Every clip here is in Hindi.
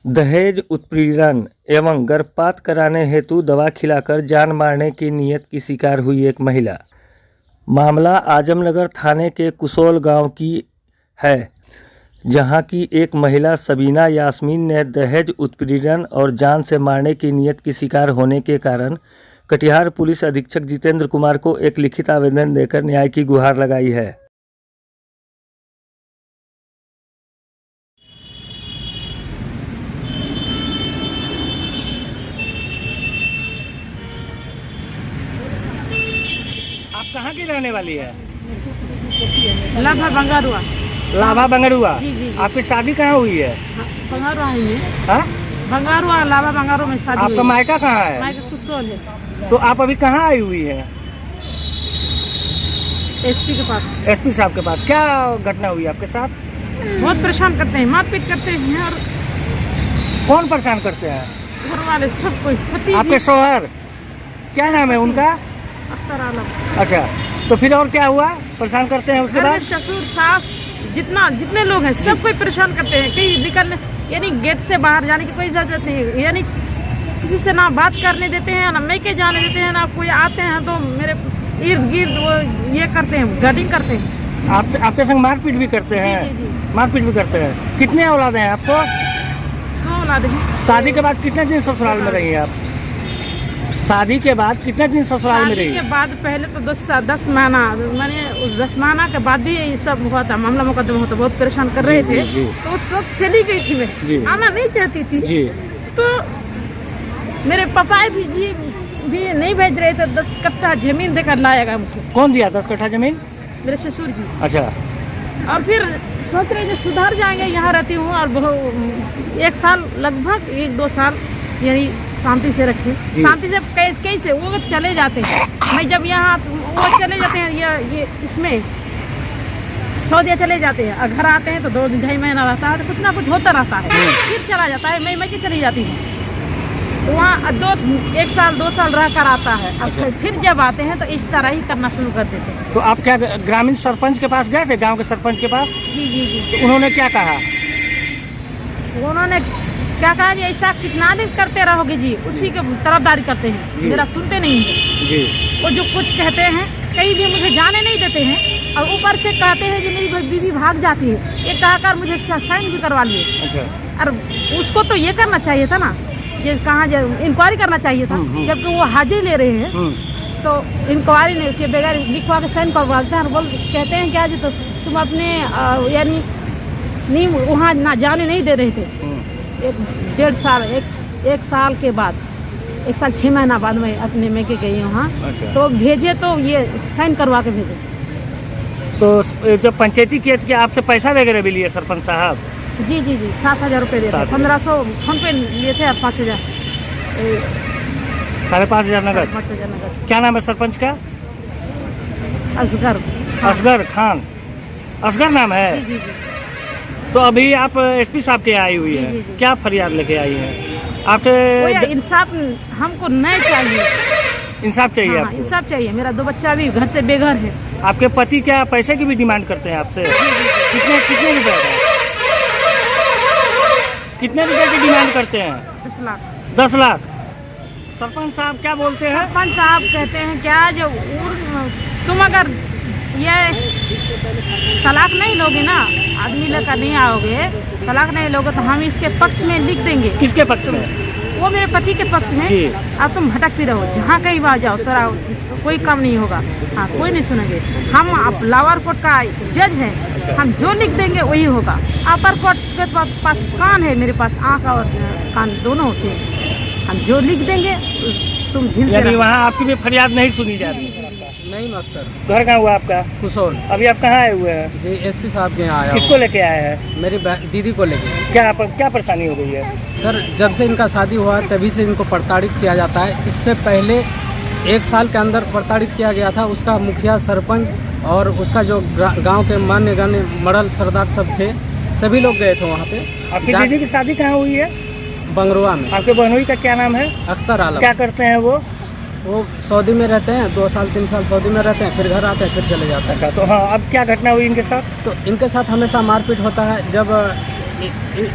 दहेज उत्पीड़न एवं गर्भपात कराने हेतु दवा खिलाकर जान मारने की नीयत की शिकार हुई एक महिला। मामला आजमनगर थाने के कुसोल गांव की है, जहां की एक महिला सबीना यास्मीन ने दहेज उत्पीड़न और जान से मारने की नीयत की शिकार होने के कारण कटिहार पुलिस अधीक्षक जितेंद्र कुमार को एक लिखित आवेदन देकर न्याय की गुहार लगाई है। आप कहाँ की रहने वाली है? लाभा बंगारुआ। लाभा बंगरुआ। जी, जी, जी। आपकी शादी कहाँ हुई है? बंगारुआ है ये। हाँ? बंगारुआ, लाभा बंगारुआ में शादी आपका हुई। मायका कहाँ है? मायका कुसोल है। तो आप अभी कहाँ आई हुई है? एसपी के पास। एसपी साहब के पास। क्या घटना हुई आपके साथ? बहुत परेशान करते हैं, मारपीट करते हैं और कौन परेशान करते हैं? घर वाले सब कोई। पति आपके शौहर क्या नाम है उनका? अख्तर आलम। अच्छा, तो फिर और क्या हुआ? परेशान करते हैं उसके घर में बाद? ससुर सास जितने लोग हैं सब कोई परेशान करते हैं। कहीं निकलने यानी गेट से बाहर जाने की कोई इजाजत नहीं है, यानी किसी से ना बात करने देते हैं, ना मैके जाने देते हैं, ना कोई आते हैं तो मेरे इर्द गिर्द वो ये करते हैं, गार्डिंग करते हैं। आपके संग मारपीट भी करते हैं? जी, जी, जी। मारपीट भी करते हैं। कितने औलाद हैं आपको? 9 औलाद हैं। शादी के बाद कितने दिन ससुराल में रही हैं आप? शादी के बाद कितने दिन ससुराल में शादी रही? के बाद पहले तो 10 महीना, मैंने उस 10 महीना के बाद भी ये सब हुआ था, मामला मुकदमा होता, बहुत परेशान कर रहे थे। जी। तो उस वक्त चली गई थी जी। मैं, आना नहीं चाहती थी। जी। तो मेरे पापा भी नहीं भेज रहे थे। 10 कट्ठा जमीन देकर लाएगा मुझे। कौन दिया 10 कट्ठा जमीन? मेरे ससुर जी। अच्छा। और फिर सोच रहे थे सुधार जाएंगे, यहाँ रहती हूँ और 1 साल लगभग 1-2 साल यही शांति से रखे। शांति से कैसे वो चले जाते हैं। मैं जब यहाँ वो चले जाते हैं ये इसमें सऊदीया चले जाते हैं और घर आते हैं तो 2-2.5 महीना रहता है, तो कुछ ना कुछ होता रहता है, फिर चला जाता है। मैं की चली जाती हूँ तो वहाँ 1 साल 2 साल रह कर आता है। अच्छा। फिर जब आते हैं तो इस तरह ही करना शुरू कर देते हैं। तो आप क्या ग्रामीण सरपंच के पास गए थे? गांव के सरपंच के पास? जी जी जी। तो उन्होंने क्या कहा? उन्होंने क्या कहा जी, ऐसा कितना दिन करते रहोगे जी, उसी के तरफदारी करते हैं, मेरा सुनते नहीं है जी। वो जो कुछ कहते हैं, कहीं भी मुझे जाने नहीं देते हैं और ऊपर से कहते हैं कि मेरी बीवी भाग जाती है, ये कहकर मुझे साइन भी करवा लिए। अच्छा। और उसको तो ये करना चाहिए था ना, ये कहाँ इंक्वायरी करना चाहिए था, जबकि वो हाजिरी ले रहे हैं तो इंक्वायरी के बगैर लिखवा के साइन करवाते हैं। बोल कहते हैं क्या जी, तो तुम अपने यानी नहीं वहाँ ना जाने नहीं दे रहे थे। 1.5 साल 1 साल के बाद 1 साल 6 महीना बाद मैं अपने मैके गई वहाँ। अच्छा। तो भेजे तो ये साइन करवा के भेजे। तो जब पंचायती किया कि आपसे पैसा वगैरह भी लिए सरपंच साहब? जी जी जी, 7,000 रुपये दिए थे। 1500 फोन पे लिए थे और 5,000 5,500 नगद। 5,000 नगद। क्या नाम है सरपंच का? असगर। असगर खान। असगर नाम है? जी जी जी। तो अभी आप एसपी साहब के आई हुई जी, है, जी, जी। क्या फरियाद लेके आई है? आपसे कोई इंसाफ हमको नहीं चाहिए। इंसाफ चाहिए हाँ, आपको? इंसाफ चाहिए। मेरा 2 बच्चा भी घर से बेघर है। आपके पति क्या पैसे की भी डिमांड करते हैं आपसे? कितने रुपए का? कितने रुपए की डिमांड करते हैं? 10 लाख। 10 लाख। सरपंच साहब क्या बोलते हैं? सरपंच साहब कहते हैं क्या, जो तुम अगर ये तलाक नहीं लोगे ना, आदमी लेकर नहीं आओगे, तलाक नहीं लोगे तो हम इसके पक्ष में लिख देंगे। किसके पक्ष में? वो मेरे पति के पक्ष में। जी। अब तुम भटकती रहो, जहाँ कहीं बाहर जाओ, तेरा कोई काम नहीं होगा। हाँ, कोई नहीं सुनेंगे। हम अब लावर कोर्ट का जज है, हम जो लिख देंगे वही होगा। अपर कोर्ट के पास कान है, मेरे पास आँख और कान दोनों होते हैं। हम जो लिख देंगे तुम झीलते यानी रहो। वहाँ आपकी भी फरियाद नहीं सुनी जा रही? नहीं मास्टर। घर कहाँ हुआ आपका? कुसोल। अभी आप कहाँ आए हुए हैं? जी एसपी साहब के यहाँ आया किसको हूँ। लेके आए हैं? मेरी दीदी को लेके। क्या परेशानी हो गई है? सर जब से इनका शादी हुआ तभी से इनको प्रताड़ित किया जाता है। इससे पहले 1 साल के अंदर प्रताड़ित किया गया था। उसका मुखिया, सरपंच और उसका जो गांव के मान्य गण्य मॉडल सरदार सब थे, सभी लोग गए थे वहाँ पे। आपकी दीदी की शादी कहाँ हुई है? बंगरुआ में। आपके बहनोई का क्या नाम है? अख्तर आलम। क्या करते हैं वो? वो सऊदी में रहते हैं, 2 साल 3 साल सऊदी में रहते हैं, फिर घर आते हैं, फिर चले जाते हैं। अच्छा, तो हाँ, अब क्या घटना हुई इनके साथ? तो इनके साथ हमेशा मारपीट होता है। जब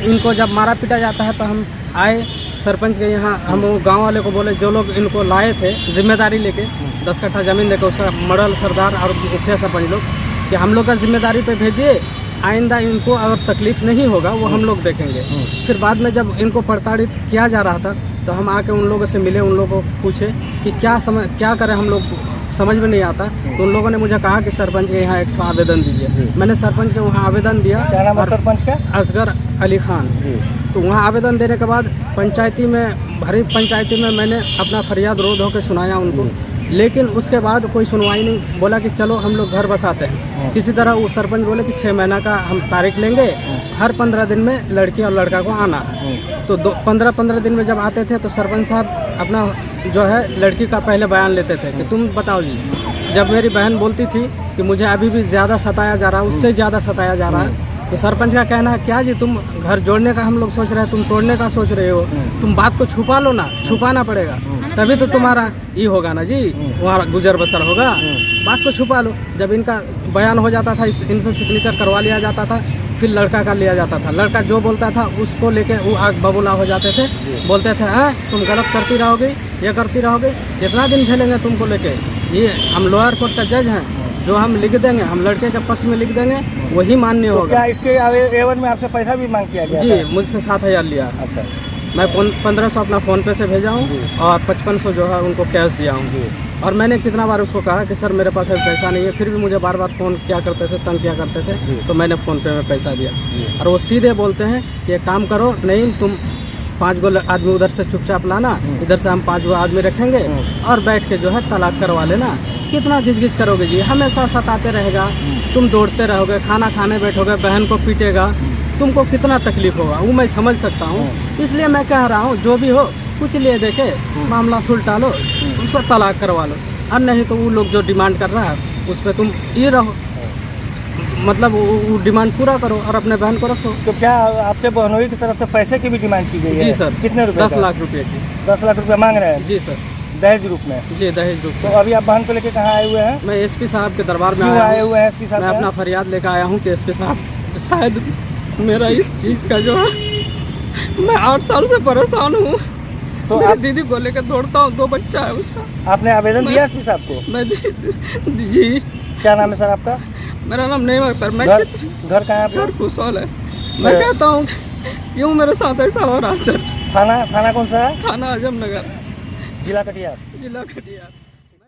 इनको जब मारा पीटा जाता है तो हम आए सरपंच के यहाँ, हम वो गांव वाले को बोले, जो लोग इनको लाए थे जिम्मेदारी लेके 10 कट्ठा ज़मीन देकर, उसका मॉडल सरदार और मुखिया सरपंच लोग, कि हम लोग का जिम्मेदारी पे भेजिए, आइंदा इनको अगर तकलीफ नहीं होगा वो हम लोग देखेंगे। फिर बाद में जब इनको प्रताड़ित किया जा रहा था तो हम आके उन लोगों से मिले, उन लोगों को पूछे कि क्या करें, हम लोग समझ में नहीं आता। तो उन लोगों ने मुझे कहा कि सरपंच के यहाँ एक आवेदन दीजिए। मैंने सरपंच के वहाँ आवेदन दिया। क्या नाम है सरपंच का? असगर अली खान। तो वहाँ आवेदन देने के बाद पंचायती में मैंने अपना फरियाद रो धो के सुनाया उनको, लेकिन उसके बाद कोई सुनवाई नहीं। बोला कि चलो हम लोग घर बसाते हैं किसी तरह। वो सरपंच बोले कि 6 महीना का हम तारीख लेंगे, हर 15 दिन में लड़की और लड़का को आना। तो 15 दिन में जब आते थे तो सरपंच साहब अपना जो है लड़की का पहले बयान लेते थे कि तुम बताओ जी। जब मेरी बहन बोलती थी कि मुझे अभी भी ज़्यादा सताया जा रहा है, उससे ज़्यादा सताया जा रहा है, तो सरपंच का कहना है क्या जी, तुम घर जोड़ने का हम लोग सोच रहे हैं, तुम तोड़ने का सोच रहे हो, तुम बात को छुपा लो ना, छुपाना पड़ेगा तभी तो तुम्हारा ये होगा ना जी, वहाँ गुजर बसर होगा। बात को छुपा लो। जब इनका बयान हो जाता था, इनसे सिग्नेचर करवा लिया जाता था, फिर लड़का का लिया जाता था। लड़का जो बोलता था उसको लेके वो आग बबूला हो जाते थे, बोलते थे हाँ तुम गलत करती रहोगे, ये करती रहोगे, कितना दिन झेलेंगे तुमको लेके। ये हम लोअर कोर्ट का जज हैं, जो हम लिख देंगे, हम लड़के के पक्ष में लिख देंगे, वही मान्य होगा। क्या इसके एवज में आपसे पैसा भी मांग किया गया? जी, मुझसे 7,000 लिया। अच्छा। मैं 1500 अपना फ़ोन पे से भेजा हूँ और 5500 जो है उनको कैश दिया हूँ। और मैंने कितना बार उसको कहा कि सर मेरे पास अभी पैसा नहीं है, फिर भी मुझे बार बार फ़ोन किया करते थे, तंग किया करते थे। तो मैंने फ़ोन पे में पैसा दिया और वो सीधे बोलते हैं कि एक काम करो, नहीं तुम 5 गो आदमी उधर से चुपचाप लाना, इधर से हम 5 गो आदमी रखेंगे और बैठ के जो है तलाक करवा लेना। कितना घिच करोगे जी, हमेशा सताते रहेगा, तुम दौड़ते रहोगे, खाना खाने बैठोगे, बहन को पीटेगा, तुमको कितना तकलीफ होगा वो मैं समझ सकता हूँ। इसलिए मैं कह रहा हूँ जो भी हो कुछ लिए देखे मामला सुलटा लो, उसको तलाक करवा लो, और नहीं तो वो लोग जो डिमांड कर रहा है उस पर तुम ये रहो, मतलब वो डिमांड पूरा करो और अपने बहन को रखो। तो क्या आपके बहनोई की तरफ से पैसे की भी डिमांड की गई है? जी सर। कितने रुपए? 10 लाख रुपये की। 10 लाख रुपये मांग रहे हैं? जी सर। दहेज रूप में? जी दहेज रूप। तो अभी आप बहन को लेके कहाँ आए हुए हैं? मैं एसपी साहब के दरबार में आए हुए हैं? एसपी साहब मैं अपना फरियाद लेकर आया हूँ कि एसपी साहब शायद मेरा इस चीज़ का जो है, मैं 8 साल से परेशान हूँ। तो मेरी दीदी को लेकर दौड़ता हूँ, 2 बच्चा है उसका। आपने आवेदन दिया एसपी साहब को? मैं जी। क्या नाम है सर आपका? मेरा नाम नहीं अख्तर। मैं घर कहाँ है आपका? घर कुशल है। मैं कहता हूँ क्यों मेरे साथ ऐसा हो रहा है सर? थाना कौन सा है? थाना आजमनगर, जिला कटिहार। जिला कटिहार।